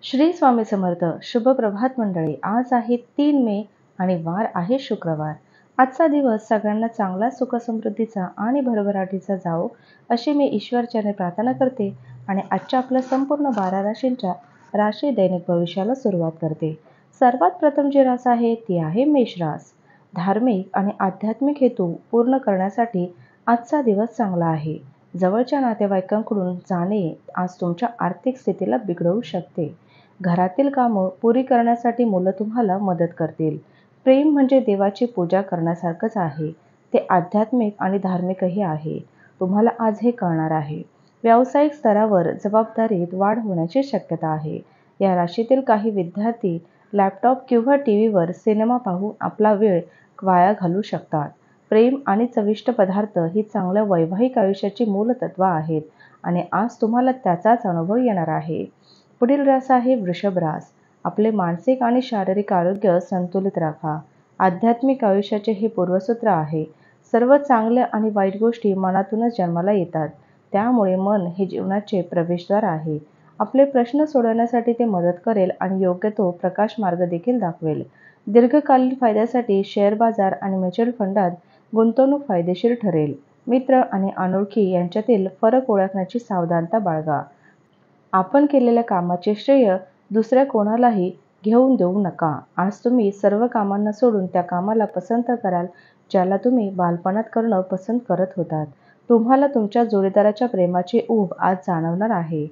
श्री स्वामी समर्थ. शुभ प्रभात मंडळी. आज आहे 3 मे आणि वार आहे शुक्रवार. आजचा दिवस सगळ्यांना चांगला, सुखसमृद्धीचा आणि भरभराटीचा जावो अशी मी ईश्वरचरणी प्रार्थना करते आणि आजच्या आपल्या संपूर्ण 12 राशींच्या राशी दैनिक भविष्याला सुरुवात करते. सर्वात प्रथम जी रास आहे ती आहे मेष रास. धार्मिक आणि आध्यात्मिक हेतू पूर्ण करण्यासाठी आजचा दिवस चांगला आहे. जवळच्या नातेवाईकांकडून जाणे आज तुमच्या आर्थिक स्थितीला बिघडवू शकते. घरातील कामं पुरी करण्यासाठी मुलं तुम्हाला मदत करतील. प्रेम म्हणजे देवाची पूजा करण्यासारखंच आहे. ते आध्यात्मिक आणि धार्मिकही आहे. तुम्हाला आज हे कळणार आहे. व्यावसायिक स्तरावर जबाबदारीत वाढ होण्याची शक्यता आहे. या राशीतील काही विद्यार्थी लॅपटॉप किंवा टीव्हीवर सिनेमा पाहून आपला वेळ वाया घालवू शकतात. प्रेम आणि चविष्ट पदार्थ ही चांगल्या वैवाहिक आयुष्याची मूलतत्व आहेत आणि आज तुम्हाला त्याचाच अनुभव येणार आहे. पुढील रास आहे वृषभ रास. आपले मानसिक आणि शारीरिक आरोग्य संतुलित राखा. आध्यात्मिक आयुष्याचे हे पूर्वसूत्र आहे. सर्व चांगल्या आणि वाईट गोष्टी मनातूनच जन्माला येतात. त्यामुळे मन हे जीवनाचे प्रवेशद्वार आहे. आपले प्रश्न सोडवण्यासाठी ते मदत करेल आणि योग्य तो प्रकाश मार्ग देखील दाखवेल. दीर्घकालीन फायद्यासाठी शेअर बाजार आणि म्युच्युअल फंडात गुंतवणूक फायदेशीर ठरेल. मित्र आणि अनोळखी यांच्यातील फरक ओळखण्याची सावधानता बाळगा. आपण केलेल्या कामाचे श्रेय दुसऱ्या कोणालाही घेऊन देऊ नका. आज तुम्ही सर्व कामांना सोडून त्या कामाला पसंत कराल ज्याला तुम्ही बालपणात करणं पसंत करत होतात. तुम्हाला तुमच्या जोडीदाराच्या प्रेमाची ऊब आज जाणवणार आहे.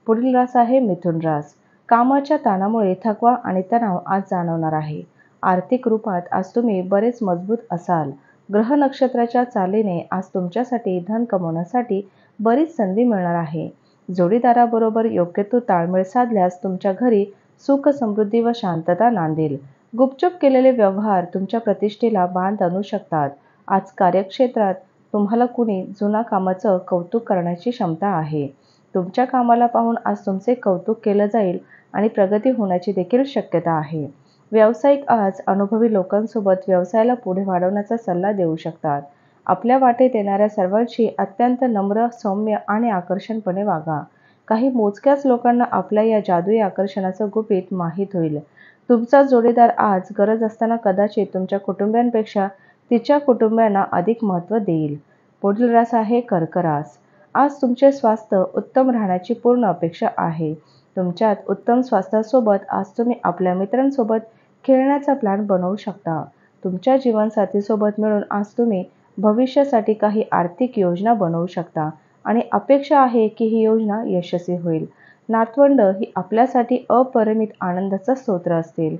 पुढील रास आहे मिथुन रास. कामाच्या ताणामुळे थकवा आणि तणाव आज जाणवणार आहे. आर्थिक रूपात आज तुम्ही बरेच मजबूत असाल. ग्रह नक्षत्राच्या चालीने आज तुमच्यासाठी धन कमवण्यासाठी बरीच संधी मिळणार आहे. जोडीदाराबरोबर योग्य तो ताळमेळ साधल्यास तुमच्या घरी सुख, समृद्धी व शांतता नांदेल. गुपचूप केलेले व्यवहार तुमच्या प्रतिष्ठेला बांध आणू शकतात. आज कार्यक्षेत्रात तुम्हाला कुणी जुना कामाचं कौतुक करण्याची क्षमता आहे. तुमच्या कामाला पाहून आज तुमचे कौतुक केलं जाईल आणि प्रगती होण्याची देखील शक्यता आहे. व्यावसायिक आज अनुभवी लोकांसोबत व्यवसायाला पुढे वाढवण्याचा सल्ला देऊ शकतात. आपल्या वाटेत येणाऱ्या सर्वांशी अत्यंत नम्र, सौम्य आणि आकर्षकपणे वागा. काही मोजक्याच लोकांना आपल्या या जादुई आकर्षणाचं गुपित माहीत होईल. तुमचा जोडीदार आज गरज असताना कदाचित तुमच्या कुटुंबियांपेक्षा तिच्या कुटुंबियांना अधिक महत्त्व देईल. पुढील रास आहे कर्क रास. आज तुमचे स्वास्थ्य उत्तम राहण्याची पूर्ण अपेक्षा आहे. तुमच्यात उत्तम स्वास्थ्यासोबत आज तुम्ही आपल्या मित्रांसोबत खेळण्याचा प्लॅन बनवू शकता. तुमच्या जीवनसाथीसोबत मिळून आज तुम्ही भविष्यासाठी काही आर्थिक योजना बनवू शकता आणि अपेक्षा आहे की ही योजना यशस्वी होईल. नातवंड ही आपल्यासाठी अपरिमित आनंदाचा स्रोत असतील.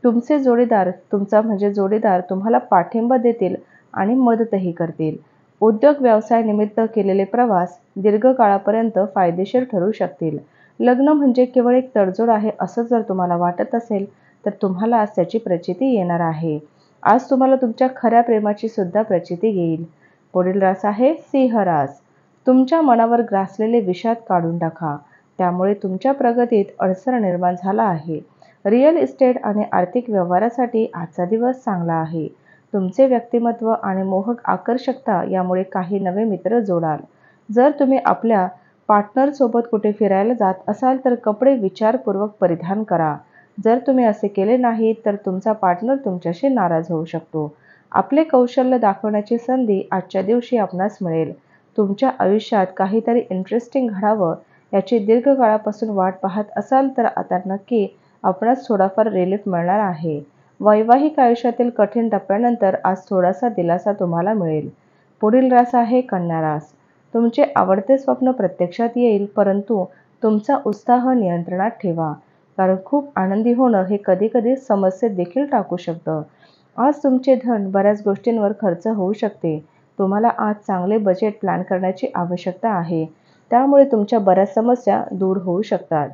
तुमचे जोडीदार तुम्हाला पाठिंबा देतील आणि मदतही करतील. उद्योग व्यवसाय निमित्त केलेले प्रवास दीर्घकाळापर्यंत फायदेशीर ठरू शकतील. लग्न म्हणजे केवळ एक तडजोड आहे असं जर तुम्हाला वाटत असेल तर तुम्हाला आज त्याची प्रचिती येणार आहे. आज तुम्हाला तुमच्या खऱ्या प्रेमाची सुद्धा प्रचिती येईल. पुढील रास आहे सिंह रास. तुमच्या मनावर ग्रासलेले विषाद काढून टाका. त्यामुळे तुमच्या प्रगतीत अडसर निर्माण झाला आहे. रिअल इस्टेट आणि आर्थिक व्यवहारासाठी आजचा दिवस चांगला आहे. तुमचे व्यक्तिमत्व आणि मोहक आकर्षकता यामुळे काही नवे मित्र जोडाल. जर तुम्ही आपल्या पार्टनरसोबत कुठे फिरायला जात असाल तर कपडे विचारपूर्वक परिधान करा. जर तुम्ही असे केले नाही तर तुमचा पार्टनर तुमच्याशी नाराज होऊ शकतो. आपले कौशल्य दाखवण्याची संधी आजच्या दिवशी आपणास मिळेल. तुमच्या आयुष्यात काहीतरी इंटरेस्टिंग घडावं याची दीर्घकाळापासून वाट पाहत असाल तर आता नक्की आपणास थोडाफार रिलीफ मिळणार आहे. वैवाहिक आयुष्यातील कठीण टप्प्यानंतर आज थोडासा दिलासा तुम्हाला मिळेल. पुढील रास आहे कन्या रास. तुमचे आवडते स्वप्न प्रत्यक्षात येईल, परंतु तुमचा उत्साह नियंत्रणात ठेवा. कारण खूप आनंदी होणं हे कधीकधी समस्येत देखील टाकू शकतं. आज तुमचे धन बऱ्याच गोष्टींवर खर्च होऊ शकते. तुम्हाला आज चांगले बजेट प्लॅन करण्याची आवश्यकता आहे. त्यामुळे तुमच्या बऱ्याच समस्या दूर होऊ शकतात.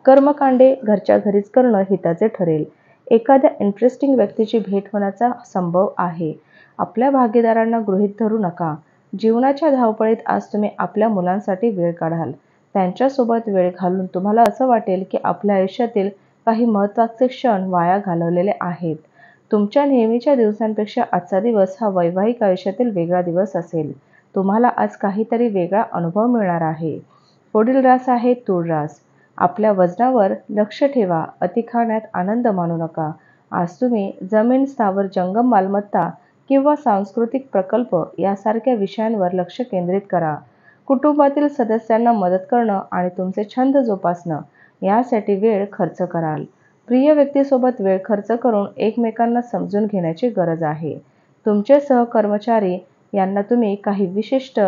कर्मकांडे घरच्या घरीच करणं हिताचे ठरेल. एखाद्या इंटरेस्टिंग व्यक्तीची भेट होण्याचा संभव आहे. आपल्या भागीदारांना गृहीत धरू नका. जीवनाच्या धावपळीत आज तुम्ही आपल्या मुलांसाठी वेळ काढाल. त्यांच्यासोबत वेळ घालून तुम्हाला असं वाटेल की आपल्या आयुष्यातील काही महत्त्वाचे क्षण वाया घालवलेले आहेत. तुमच्या नेहमीच्या दिवसांपेक्षा आजचा दिवस हा वैवाहिक आयुष्यातील वेगळा दिवस असेल. तुम्हाला आज काहीतरी वेगळा अनुभव मिळणार आहे. पुढील रास आहे तूळ रास. आपल्या वजनावर लक्ष ठेवा. अति खाण्यात आनंद मानू नका. आज तुम्ही जमीन, स्थावर जंगम मालमत्ता किंवा सांस्कृतिक प्रकल्प यासारख्या विषयांवर लक्ष केंद्रित करा. कुटुंबातील सदस्यांना मदत करणं आणि तुमचे छंद जोपासणं यासाठी वेळ खर्च कराल. प्रिय व्यक्तीसोबत वेळ खर्च करून एकमेकांना समजून घेण्याची गरज आहे. तुमचे सहकर्मचारी यांना तुम्ही काही विशिष्ट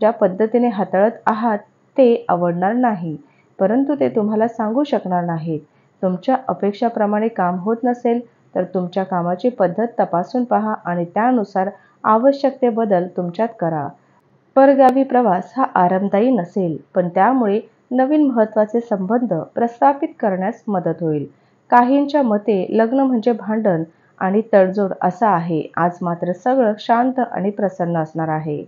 ज्या पद्धतीने हाताळत आहात ते आवडणार नाही, परंतु ते तुम्हाला सांगू शकणार नाहीत. तुमच्या अपेक्षाप्रमाणे काम होत नसेल तर तुमच्या कामाची पद्धत तपासून पहा आणि त्यानुसार आवश्यक ते बदल तुमच्यात करा. परगावी प्रवास हा आरामदायी नसेल, पण त्यामुळे नवीन महत्त्वाचे संबंध प्रस्थापित करण्यास मदत होईल. काहींच्या मते लग्न म्हणजे भांडण आणि तडजोड असं आहे. आज मात्र सगळं शांत आणि प्रसन्न असणार आहे.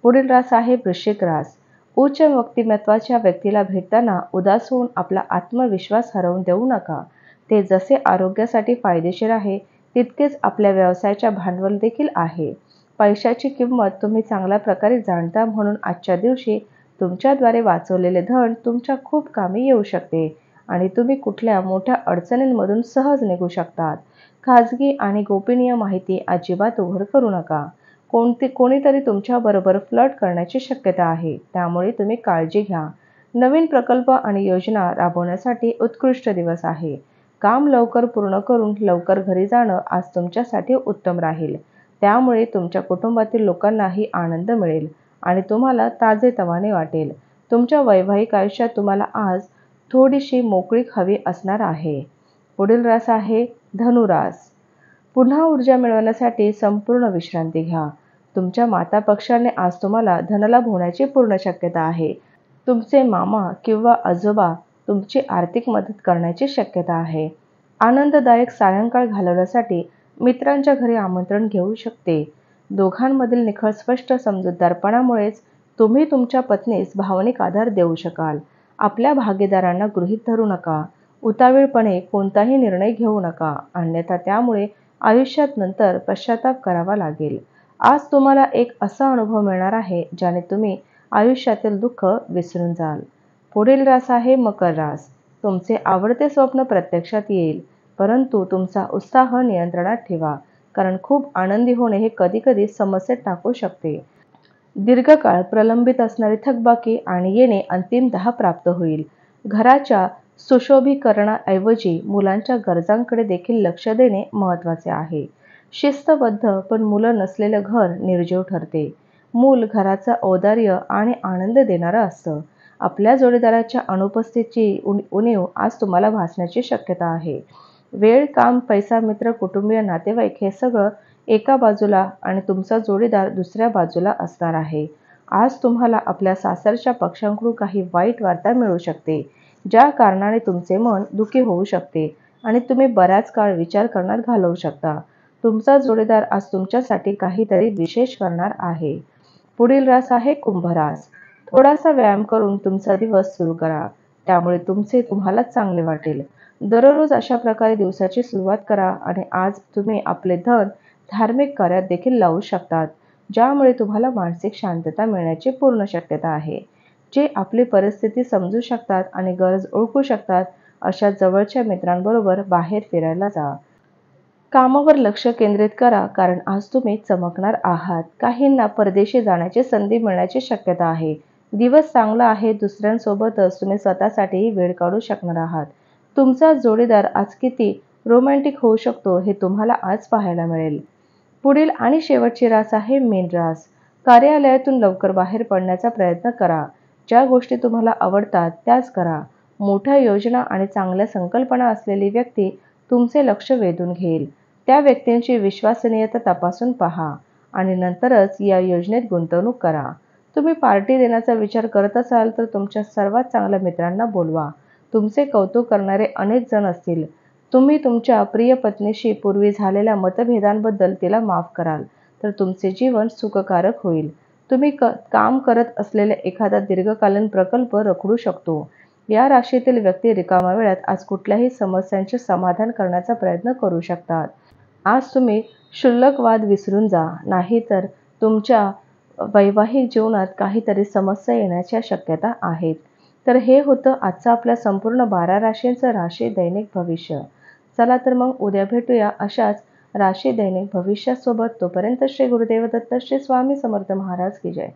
पुढील रास आहे वृश्चिक रास. उच्च व्यक्तिमत्वाच्या व्यक्तीला भेटताना उदास होऊन आपला आत्मविश्वास हरवून देऊ नका. ते जसे आरोग्यासाठी फायदेशीर आहे, तितकेच आपल्या व्यवसायाच्या भांडवल देखील आहे. पैशाची किंमत तुम्ही चांगल्या प्रकारे जाणता, म्हणून आजच्या दिवशी तुमच्याद्वारे वाचवलेले धन तुमच्या खूप कामी येऊ शकते आणि तुम्ही कुठल्या मोठ्या अडचणींमधून सहज निघू शकतात. खाजगी आणि गोपनीय माहिती अजिबात उघड करू नका. कोणीतरी तुमच्याबरोबर फ्लर्ट करण्याची शक्यता आहे, त्यामुळे तुम्ही काळजी घ्या. नवीन प्रकल्प आणि योजना राबवण्यासाठी उत्कृष्ट दिवस आहे. काम लवकर पूर्ण करून लवकर घरी जाणं आज तुमच्यासाठी उत्तम राहील. त्यामुळे तुमच्या कुटुंबातील लोकांनाही आनंद मिळेल आणि तुम्हाला ताजेतवाने वाटेल. तुमच्या वैवाहिक आयुष्यात तुम्हाला आज थोडीशी मोकळीक हवी असणार आहे. पुढील रास आहे धनुरास. पुन्हा ऊर्जा मिळवण्यासाठी संपूर्ण विश्रांती घ्या. तुमच्या माता पक्षाने आज तुम्हाला धनलाभ होण्याची पूर्ण शक्यता आहे. तुमचे मामा किंवा आजोबा तुमची आर्थिक मदत करण्याची शक्यता आहे. आनंददायक सायंकाळ घालवण्यासाठी मित्रांच्या घरी आमंत्रण घेऊ शकते. दोघांमधील निखळ स्पष्ट समजूतदारपणामुळेच तुम्ही तुमच्या पत्नीस भावनिक आधार देऊ शकाल. आपल्या भागीदारांना गृहीत धरू नका. उतावीळपणे कोणताही निर्णय घेऊ नका, अन्यथा त्यामुळे आयुष्यात नंतर पश्चाताप करावा लागेल. आज तुम्हाला एक असा अनुभव मिळणार आहे ज्याने तुम्ही आयुष्यातील दुःख विसरून जाल. पुढील रास आहे मकर रास. तुमचे आवडते स्वप्न प्रत्यक्षात येईल, परंतु तुमचा उत्साह नियंत्रणात ठेवा, कारण खूप आनंदी होणे हे कधीकधी समस्येत टाकू शकते. दीर्घकाळ प्रलंबित असणारी थकबाकी आणि येणे अंतिमतः प्राप्त होईल. घराच्या सुशोभीकरणाऐवजी मुलांच्या गरजांकडे देखील लक्ष देणे महत्त्वाचे आहे. शिस्तबद्ध पण मुलं नसलेलं घर निर्जीव ठरते. मूल घराचं औदार्य आणि आनंद देणारं असतं. आपल्या जोडीदाराच्या अनुपस्थितीची उणीव आज तुम्हाला भासण्याची शक्यता आहे. वेळ, काम, पैसा, मित्र, कुटुंबीय, नातेवाईक हे सगळं एका बाजूला आणि तुमचा जोडीदार दुसऱ्या बाजूला असणार आहे. आज तुम्हाला आपल्या सासरच्या पक्षांकडून काही वाईट वार्ता मिळू शकते, ज्या कारणाने तुमचे मन दुःखी होऊ शकते आणि तुम्ही बराच काळ विचार करण्यात घालवू शकता. तुमचा जोडीदार आज तुमच्यासाठी काहीतरी विशेष करणार आहे. पुढील रास आहे कुंभ रास. थोडासा व्यायाम करून तुमचा दिवस सुरू करा, त्यामुळे तुम्हालाच चांगले वाटेल. दररोज अशा प्रकारे दिवसाची सुरुवात करा आणि आज तुम्ही आपले धन धार्मिक कार्यात देखील लावू शकतात, ज्यामुळे तुम्हाला मानसिक शांतता मिळण्याची पूर्ण शक्यता आहे. जे आपली परिस्थिती समजू शकतात आणि गरज ओळखू शकतात, अशा जवळच्या मित्रांबरोबर बाहेर फिरायला जा. कामावर लक्ष केंद्रित करा, कारण आज तुम्ही चमकणार आहात. काहींना परदेशी जाण्याची संधी मिळण्याची शक्यता आहे. दिवस चांगला आहे. दुसऱ्यांसोबतच तुम्ही स्वतःसाठीही वेळ काढू शकणार आहात. तुमचा जोडीदार आज किती रोमॅन्टिक होऊ शकतो हे तुम्हाला आज पाहायला मिळेल. पुढील आणि शेवटची रास आहे मीन रास. कार्यालयातून लवकर बाहेर पडण्याचा प्रयत्न करा. ज्या गोष्टी तुम्हाला आवडतात त्याच करा. मोठ्या योजना आणि चांगल्या संकल्पना असलेली व्यक्ती तुमचे लक्ष वेधून घेईल. त्या व्यक्तींची विश्वसनीयता तपासून पहा आणि नंतरच या योजनेत गुंतवणूक करा. तुम्ही पार्टी देण्याचा विचार करत असाल तर तुमच्या सर्वात चांगल्या मित्रांना बोलवा. तुमचे कौतुक करणारे अनेक जण असतील. तुम्ही तुमच्या प्रिय पत्नीशी पूर्वी झालेल्या मतभेदांबद्दल तिला माफ कराल तर तुमचे जीवन सुखकारक होईल. तुम्ही काम करत असलेला एखादा दीर्घकालीन प्रकल्प रखडू शकतो. या राशीतील व्यक्ती रिकाम्या वेळात आज कुठल्याही समस्यांचे समाधान करण्याचा प्रयत्न करू शकतात. आज तुम्ही क्षुल्लक वाद विसरून जा, नाहीतर तुमच्या वैवाहिक जीवनात काहीतरी समस्या येण्याच्या शक्यता आहेत. तर हे होतं आजचं आपल्या संपूर्ण 12 राशींचं राशी दैनिक भविष्य. चला तर मग उद्या भेटूया अशाच राशी दैनिक भविष्यासोबत. तोपर्यंत श्री गुरुदेव दत्त, श्री स्वामी समर्थ महाराज की जय.